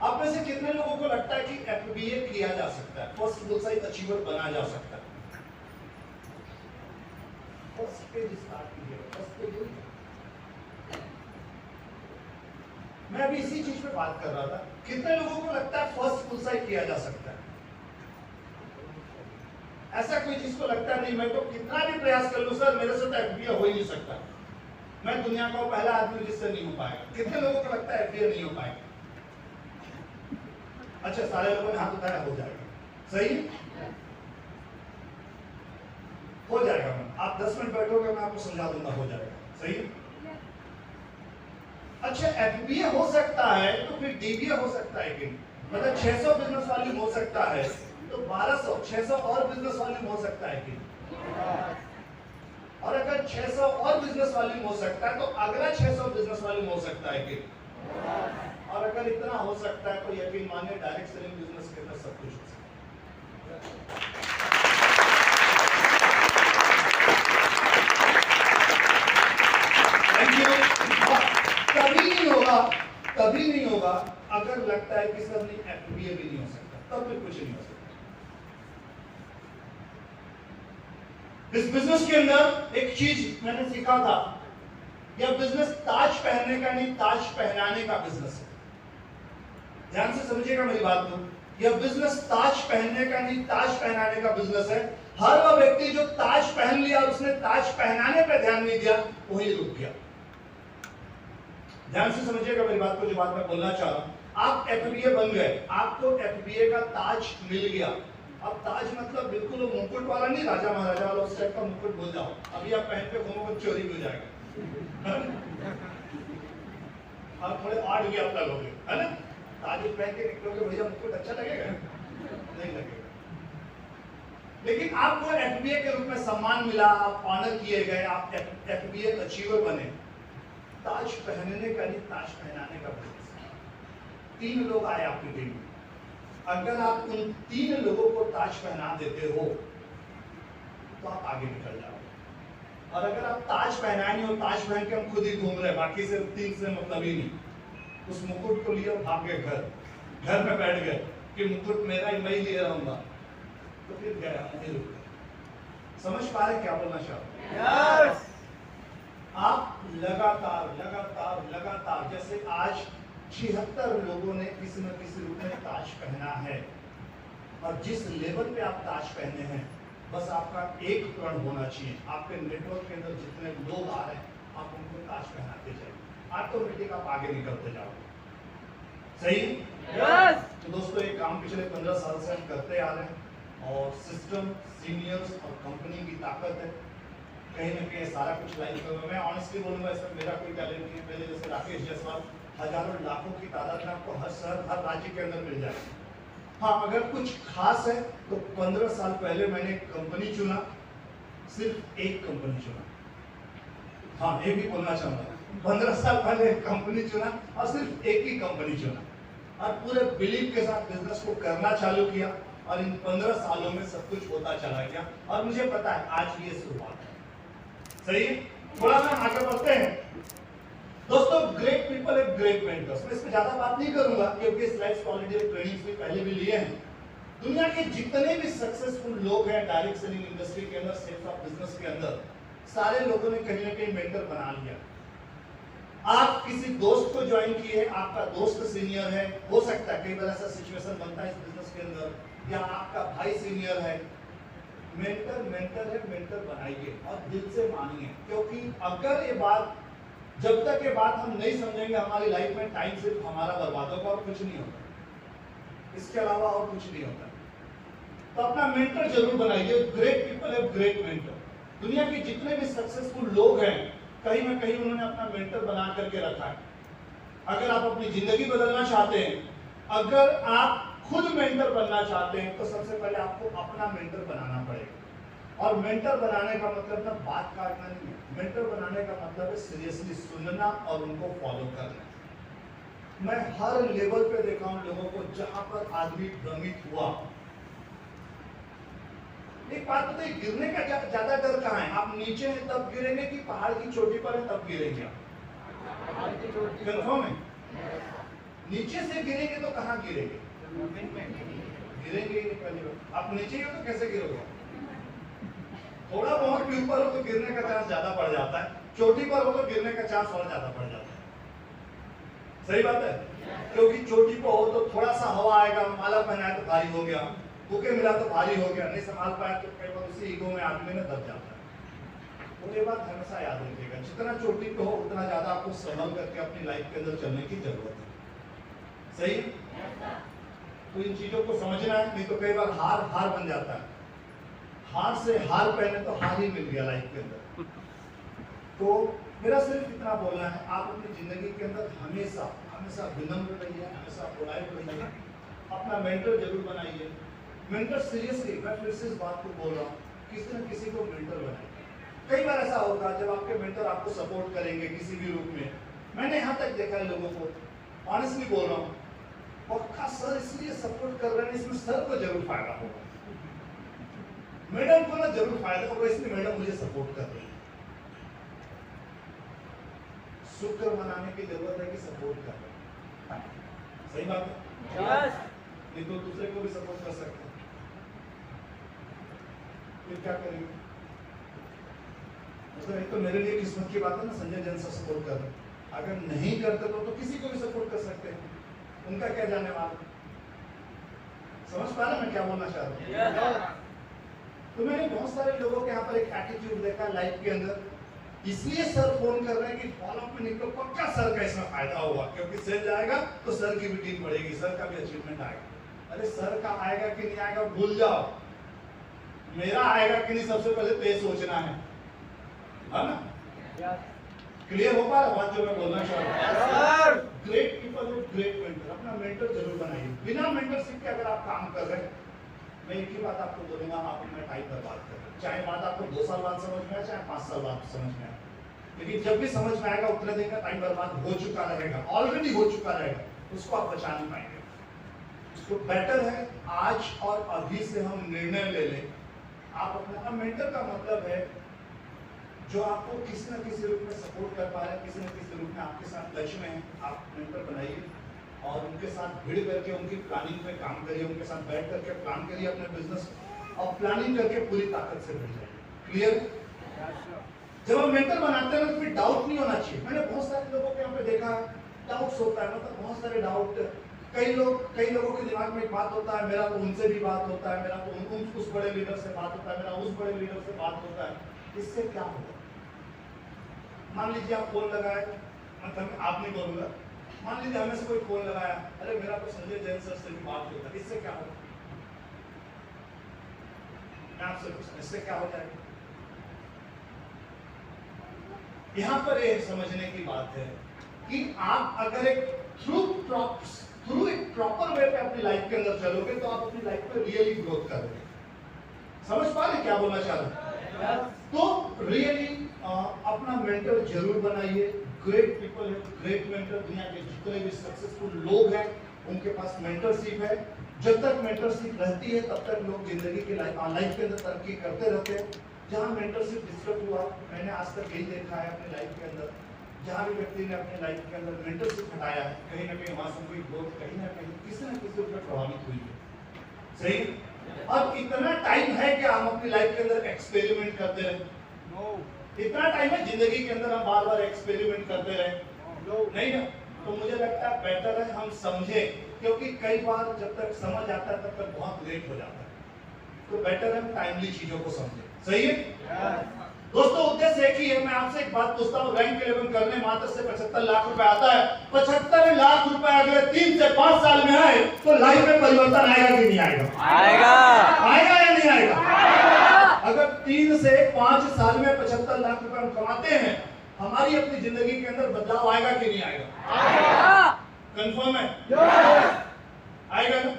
आप में से कितने लोगों को लगता है कि एफबीए किया जा सकता है, फर्स्ट बुलसाई अचीवर बना जा सकता है? फर्स्ट पेज स्टार्ट कीजिए, फर्स्ट पेज। मैं अभी इसी चीज पे बात कर रहा था, कितने लोगों को लगता है फर्स्ट बुलसाई किया जा सकता है? ऐसा कोई जिसको लगता है नहीं मैं तो कितना भी प्रयास कर लूं सर मेरे से तो एफबीए हो ही नहीं सकता, मैं दुनिया का पहला आदमी जिससे नहीं हो पाएगा? कितने लोगों को लगता है एफबीए नहीं हो पाएगा? अच्छा, सारे लोगों ने हाथ उठाया, हो जाएगा। सही, हो जाएगा। मैं आप 10 मिनट बैठोगे, मैं आपको समझा दूंगा, हो जाएगा। सही। अच्छा, एफबीए हो सकता है तो फिर डीबीए हो सकता है कि मतलब 600 बिजनेस वाली हो सकता है तो 1200 600 और बिजनेस वाली हो सकता है कि, और अगर 600 और बिजनेस वाली हो सकता है तो अगला 600 बिजनेस वाली हो सकता है कि, और अगर इतना हो सकता है तो यकीन मानिए डायरेक्ट सेलिंग बिजनेस के अंदर सब कुछ हो सकता है। Thank you. कभी नहीं होगा अगर लगता है कि सर नहीं एफबीए भी नहीं हो सकता, तब फिर कुछ नहीं हो सकता। इस बिजनेस के अंदर एक चीज मैंने सीखा था, यह बिजनेस ताज पहनने का नहीं ताज पहनाने का बिजनेस है। ध्यान से समझिएगा मेरी बात को, यह बिजनेस ताज पहनने का नहीं ताज पहनाने का बिजनेस है। हर वह व्यक्ति जो ताज पहन लिया और उसने ताज पहनाने पर ध्यान नहीं दिया वही रुक गया। ध्यान से समझिएगा मेरी बात को, जो बात मैं बोलना चाह रहा हूं। आप एफबीए बन गए, आपको एफबीए का ताज मिल गया। अब ताज मतलब बिल्कुल वो मुकुट वाला नहीं, राजा महाराजा वाला उस टाइप का मुकुट भूल जाओ, अभी आप पहन पे घूमोगे चोरी हो जाएगा। आप थोड़े आड़ गया आप लगोगे, है ना? ताज पहन के निकलोगे, भैया मुकुट अच्छा लगेगा? नहीं लगेगा। लेकिन आपको एफबीए के रूप में सम्मान मिला, आप ऑनर किए गए, आप एफबीए अचीवर बने। ताज पहनने का नहीं ताज पहनाने का बिजनेस। 3 लोग आए आपकी टीम में, अगर आप उन 3 लोगों को ताज पहना देते हो तो आप आगे निकल जाओगे। और अगर आप ताज पहनाए नहीं हो, ताज पहन के हम खुद ही घूम रहे, बाकी से 3 से मतलब ही नहीं, उस मुकुट को लिए भाग गए घर में बैठ गए कि मुकुट मेरा ही, मैं ही लिए रहूंगा, तो फिर गया नहीं रुक गए। समझ पा रहे क्या बोलना चाह रहे? yes! आप लगातार जैसे आज 76 लोगों ने किसी न किसी रूप में ताज पहना है, और जिस लेवल पे आप ताज पहने हैं बस आपका एक प्रण होना चाहिए। आपके नेटवर्क के अंदर जितने लोग आ रहे हैं आप उनको ताज पहनाते जाइए, ऑटोमेटिक आप आगे निकलते जाओगे। सही? yes! तो दोस्तों एक काम पिछले 15 साल से हम करते आ रहे हैं, और सिस्टम, सीनियर्स और कंपनी की ताकत है, कहीं ना कहीं सारा कुछ लाइन करूंगा। मैं ऑनेस्टली बोलूंगा इसमें मेरा कोई टैलेंट नहीं है। पहले जैसे राकेश जायसवाल हजारों लाखों की तादाद में आपको हर शहर हर राज्य के अंदर मिल जाएगी। हाँ, अगर कुछ खास है तो 15 साल पहले मैंने एक कंपनी चुना, सिर्फ एक कंपनी चुना। हाँ, ये भी बोलना चाहूंगा, 15 साल पहले एक कंपनी चुना और सिर्फ एक ही कंपनी चुना, और पूरे बिलीव के साथ बिजनेस को करना चालू किया, और इन 15 सालों में सब कुछ होता चला गया। और मुझे पता है आज ये शुरुआत है। सही है? थोड़ा सा आगे बढ़ते हैं दोस्तों। ग्रेट पीपल एक ग्रेट मेंटर्स। मैं इस पे ज्यादा बात नहीं करूंगा क्योंकि स्लाइड्स ऑलरेडी ट्रेनिंग्स में पहले भी लिए हैं। दुनिया के जितने भी सक्सेसफुल लोग हैं डायरेक्ट सेलिंग इंडस्ट्री के अंदर, सेल्स ऑफ बिजनेस के अंदर, सारे लोगों ने कहीं ना कहीं मेंटर बना लिया। आप किसी दोस्त को ज्वाइन किए, आपका दोस्त सीनियर है, हो सकता है कई बार ऐसा सिचुएशन बनता है इस बिजनेस के अंदर, या आपका भाई सीनियर है। मेंटर है, मेंटर बनाइए और दिल से मानिए, क्योंकि अगर ये बात जब तक ये बात हम नहीं समझेंगे हमारी लाइफ में टाइम सिर्फ हमारा बर्बाद होगा और कुछ नहीं होता, इसके अलावा और कुछ नहीं होता। तो अपना मेंटर जरूर बनाइए। Great people have great mentor. दुनिया के जितने भी सक्सेसफुल लोग हैं कहीं ना कहीं उन्होंने अपना मेंटर बना करके रखा है। अगर आप अपनी जिंदगी बदलना चाहते हैं, अगर आप खुद मेंटर बनना चाहते हैं, तो सबसे पहले आपको अपना मेंटर बनाना पड़ेगा। और मेंटर बनाने का मतलब ना बात काटना नहीं है, मेंटर बनाने का मतलब है सीरियसली सुनना और उनको फॉलो करना। मैं हर लेवल पे देखा हूं लोगों को, जहां पर आदमी भ्रमित हुआ। एक बात बताइए, गिरने का ज्यादा डर कहां है? आप नीचे हैं तब गिरेंगे कि पहाड़ की चोटी पर है तब गिरेंगे? आप कंफर्म है? नीचे से गिरेंगे तो कहाँ गिरेंगे? गिरेंगे ही पहली बार। आप नीचे हो तो कैसे गिरोगे? थोड़ा बहुत भी ऊपर हो तो गिरने का चांस ज्यादा बढ़ जाता है, चोटी पर हो तो गिरने का चांस और ज्यादा बढ़ जाता है। सही बात है, क्योंकि चोटी पर हो तो थोड़ा सा हवा आएगा, माला पहनाया तो भारी हो गया, बुके मिला तो भारी हो गया, नहीं संभाल पाया तो कई बार उसी ईगो में आदमी में दब जाता है। तो ये बात हमेशा याद रखिएगा, जितना चोटी पे हो उतना ज्यादा आपको संभल करके अपनी लाइफ के अंदर चलने की जरूरत है। सही? तो इन चीजों को समझना है, नहीं तो कई बार हार बन जाता है। हार से हार पहले तो हार ही मिल गया लाइफ के अंदर। तो मेरा सिर्फ इतना बोलना है, आप अपनी जिंदगी के अंदर हमेशा विनम्र रहिए, हमेशा पोलाइट रहिए, अपना मेंटर जरूर बनाइए। मेंटर सीरियसली, मैं फिर से इस बात को बोल रहा हूँ, किसी न किसी को मेंटर बनाइए। कई बार ऐसा होगा जब आपके मेंटर आपको सपोर्ट करेंगे किसी भी रूप में। मैंने यहाँ तक देखा है लोगों को, ऑनेस्टली बोल रहा हूँ, पक्का सर इसलिए सपोर्ट कर रहे हैं, इसमें सर को जरूर फायदा होगा, मैडम को ना जरूर फायदा होगा, इसलिए मैडम मुझे सपोर्ट कर रही है। शुक्र मनाने की जरूरत है कि सपोर्ट कर रहे हैं। सही बात है? नहीं तो दूसरे को भी सपोर्ट कर सकते हैं, फिर क्या करेंगे? मतलब एक तो मेरे लिए किस्मत की बात है ना, संजय जैन से सपोर्ट कर रहे हैं। अगर नहीं करते तो किसी को भी सपोर्ट कर सकते हैं, उनका क्या जाने वाला। समझ पा रहे मैं क्या बोलना चाह रहा हूँ? तो मैंने बहुत सारे लोगों के यहाँ पर एक एटीट्यूड देखा लाइफ के अंदर, इसलिए सर फोन कर रहे हैं कि फॉलोअप में निकलो, पक्का सर का इसमें फायदा होगा, क्योंकि सर जाएगा तो सर की भी टीम बढ़ेगी, सर का भी अचीवमेंट आएगा। अरे सर का आएगा कि नहीं आएगा भूल जाओ, मेरा आएगा कि नहीं सबसे पहले तो ये सोचना है ना? क्लियर हो पा रहा बात जो मैं बोलना चाह रहा हूँ? Great people with great mentor, अपना मेंटर जरूर बनाइए। बिना मेंटरशिप के अगर आप काम कर रहे हैं, मैं एक ही बात आपको बोलूंगा, आप अपना टाइम बर्बाद कर रहे हैं। चाहे बात आपको 2 साल बाद समझ में आए, चाहे 5 साल बाद समझ में आए, लेकिन जब भी समझ में आएगा उतने दिन का टाइम बर्बाद हो चुका रहेगा, ऑलरेडी हो चुका रहेगा, उसको आप बचा नहीं पाएंगे। तो बेटर है आज और अभी से हम निर्णय ले लें। आप अपना मेंटर का मतलब है जो आपको किसी न किसी रूप में सपोर्ट कर पा रहे हैं, किसी न किसी रूप में आपके साथ टच में है, आप मेंटर बनाइए और उनके साथ भिड़ करके उनकी प्लानिंग पे काम करिए, उनके साथ बैठ करके प्लान करिए अपने बिजनेस और प्लानिंग करके पूरी ताकत से भिड़ जाइए। क्लियर? जब हम मेंटर बनाते हैं तो फिर डाउट नहीं होना चाहिए। मैंने बहुत सारे लोगों के यहाँ पे देखा डाउट्स होता है, मतलब बहुत सारे डाउट। कई लोगों के दिमाग में एक बात होता है, मेरा तो उनसे भी बात होता है, मेरा तो उस बड़े लीडर से बात होता है, मेरा उस बड़े लीडर से बात होता है, इससे क्या होगा? मान लीजिए आप फोन लगाए, मतलब आप नहीं बोलूंगा, मान लीजिए हमें से कोई फोन लगाया, अरे मेरा तो संजय जैन सर से भी बात होता है, इससे क्या होगा? मैं आपसे पूछूं, इससे क्या हो जाएगा? यहां पर यह समझने की बात है कि आप अगर एक थ्रू एक प्रॉपर वे पे अपनी लाइफ के अंदर चलोगे तो आप अपनी लाइफ में रियली ग्रोथ करोगे। समझ पा रहे क्या बोलना चाह रहे हैं? तो रियली अपना मेंटर जरूर बनाइए। ग्रेट पीपल है, ग्रेट मेंटर, दुनिया के जितने भी सक्सेसफुल लोग हैं उनके पास मेंटरशिप है। जब तक मेंटरशिप रहती है तब तक लोग जिंदगी के लाइफ के अंदर तरक्की करते रहते हैं। जहाँ मेंटरशिप डिस्टर्ब हुआ, मैंने आज तक यही देखा है अपनी लाइफ के अंदर, जहाँ भी व्यक्ति ने अपनी लाइफ के अंदर मेंटरशिप हटाया है, कहीं ना कहीं वहां से कोई ग्रोथ कहीं ना कहीं किसी न किसी रूप में प्रभावित हुई है। सही? अब इतना टाइम है कि हम अपनी लाइफ के अंदर एक्सपेरिमेंट करते रहे? इतना टाइम है जिंदगी के अंदर हम बार बार एक्सपेरिमेंट करते रहे? नहीं ना। तो मुझे लगता है बेटर है हम समझे, क्योंकि कई बार जब तक समझ आता है तब तक बहुत लेट हो जाता है। तो बेटर है हम टाइमली चीजों को समझे। सही है दोस्तों? उद्देश्य एक ही है। मैं आपसे एक बात पूछता हूँ, रैंक 11 करने मात्र से 75 लाख रुपए आता है। 75 लाख रुपए अगले 3 से 5 साल में आए तो लाइफ में परिवर्तन आएगा कि नहीं आएगा? आएगा। आएगा या नहीं आएगा? अगर 3 से 5 साल में 75 लाख रुपए हम कमाते हैं, हमारी अपनी जिंदगी के अंदर बदलाव आएगा कि नहीं आएगा? आएगा। कंफर्म है? आएगा ना?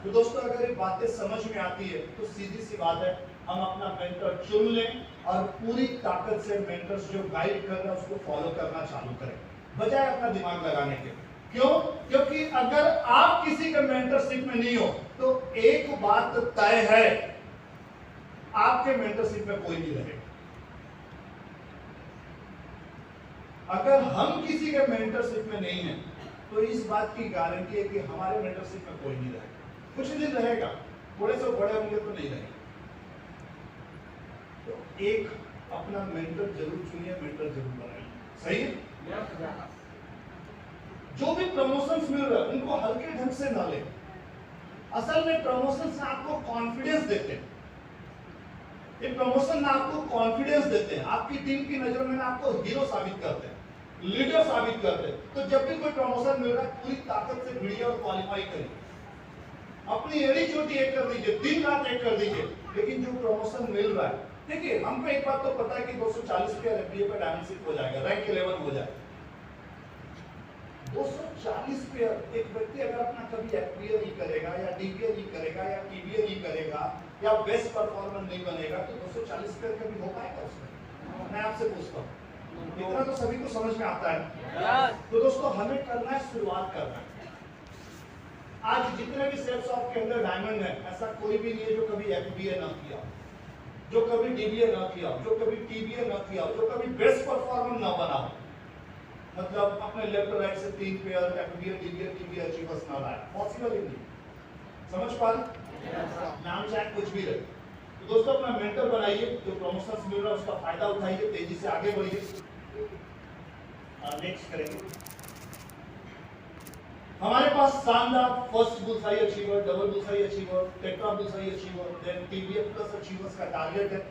तो दोस्तों अगर ये बातें समझ में आती है तो सीधी सी बात है, हम अपना मेंटर चुन लें और पूरी ताकत से मेंटर्स जो गाइड कर रहे हैं उसको फॉलो करना चालू करें, बजाय अपना दिमाग लगाने के। क्यों? क्योंकि अगर आप किसी के मेंटरशिप में नहीं हो तो एक बात तय है, आपके मेंटरशिप में कोई नहीं रहेगा। अगर हम किसी के मेंटरशिप में नहीं है तो इस बात की गारंटी है कि हमारे मेंटरशिप में कोई नहीं रहेगा। कुछ दिन रहेगा, थोड़े से बड़े होंगे तो नहीं रहेगा। तो एक अपना मेंटर जरूर चुनिए, मेंटर जरूर बनाइए। सही है? जो भी प्रमोशंस मिल रहा है उनको हल्के ढंग से ना ले। असल में प्रमोशंस आपको कॉन्फिडेंस देते हैं। ये प्रमोशन ना आपको कॉन्फिडेंस देते हैं, आपकी टीम की नजर में ना आपको हीरो साबित करते हैं, लीडर साबित करते हैं। तो जब भी कोई प्रमोशन मिल रहा है पूरी ताकत से भिड़िए और क्वालिफाई करिए, अपनी एड़ी चोटी एक कर दीजिए, दिन रात एक कर दीजिए। लेकिन जो प्रमोशन मिल रहा है, देखिए हमको एक बात तो पता है कि 240 पे एफबीए पे डायमेंसिप हो जाएगा, रैंक 11 हो जाएगा। 240 पे एक व्यक्ति अगर अपना कभी एफबीए नहीं करेगा या डीबीए नहीं करेगा या टीबीए नहीं करेगा या बेस्ट परफॉर्मर नहीं बनेगा तो 240 पे कभी हो पाएगा उसमें? मैं आपसे पूछता हूँ, इतना तो सभी को समझ में आता है। तो दोस्तों हमें करना है, शुरुआत करना है। आज जितने भी सेल्स ऑफ के अंदर डायमंड है, ऐसा कोई भी नहीं है जो कभी एफबीए ना किया, जो कभी डीबीए ना किया, जो कभी टीबीए ना किया, जो कभी बेस्ट परफॉर्मर ना बना, मतलब अपने लेफ्ट राइट से 3 pair FBA dBA TBA achievers ना लाए, पॉसिबल ही नहीं। समझ पा रहे? नाम चाहे कुछ भी रहे। तो दोस्तों अपना मेंटर बनाइए, जो प्रमोशंस मिल रहा है उसका फायदा उठाइए, तेजी से आगे बढ़िए। नेक्स्ट करेंगे, हमारे पास शानदार first bullseye achiever, double bullseye achiever, tetra bullseye achiever, then TBA plus achievers का टारगेट है।